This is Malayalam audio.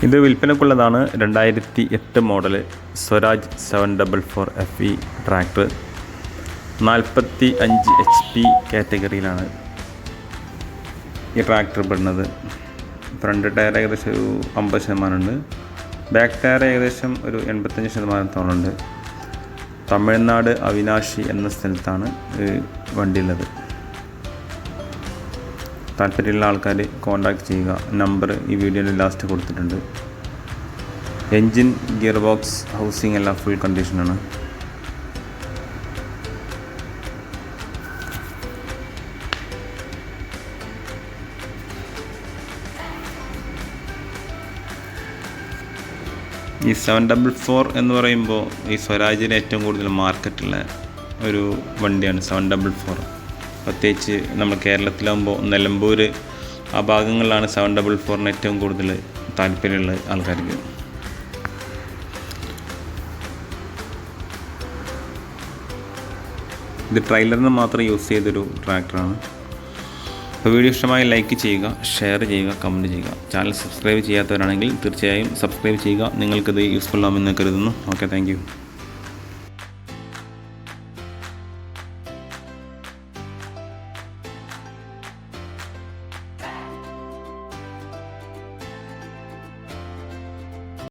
ഇത് വിൽപ്പനക്കുള്ളതാണ്. 2008 model Swaraj 744 FE tractor. 45 HP കാറ്റഗറിയിലാണ് ഈ ട്രാക്ടർ പെടുന്നത്. ഫ്രണ്ട് ടയർ ഏകദേശം ഒരു 50% ഉണ്ട്. ബാക്ക് ടയർ ഏകദേശം ഒരു 85% ഉണ്ട്. തമിഴ്നാട് അവിനാശി എന്ന സ്ഥലത്താണ് വണ്ടിയുള്ളത്. താല്പര്യമുള്ള ആൾക്കാർ കോൺടാക്ട് ചെയ്യുക. നമ്പർ ഈ വീഡിയോയിൽ ലാസ്റ്റ് കൊടുത്തിട്ടുണ്ട്. എൻജിൻ, ഗിയർ ബോക്സ്, ഹൗസിംഗ് എല്ലാം ഫുൾ കണ്ടീഷനാണ്. ഈ 744 എന്ന് പറയുമ്പോൾ ഈ സ്വരാജിന് ഏറ്റവും കൂടുതൽ മാർക്കറ്റുള്ള ഒരു വണ്ടിയാണ് 744. പ്രത്യേകിച്ച് നമ്മൾ കേരളത്തിലാകുമ്പോൾ നിലമ്പൂർ ആ ഭാഗങ്ങളിലാണ് 744 ഏറ്റവും കൂടുതൽ താല്പര്യമുള്ള ആൾക്കാർക്ക്. ഇത് ട്രെയിലറിന് മാത്രം യൂസ് ചെയ്തൊരു ട്രാക്ടറാണ്. അപ്പോൾ വീഡിയോ ഇഷ്ടമായി ലൈക്ക് ചെയ്യുക, ഷെയർ ചെയ്യുക, കമൻറ്റ് ചെയ്യുക. ചാനൽ സബ്സ്ക്രൈബ് ചെയ്യാത്തവരാണെങ്കിൽ തീർച്ചയായും സബ്സ്ക്രൈബ് ചെയ്യുക. നിങ്ങൾക്കിത് യൂസ്ഫുൾ ആകുമെന്ന് കരുതുന്നു. Okay, thank you.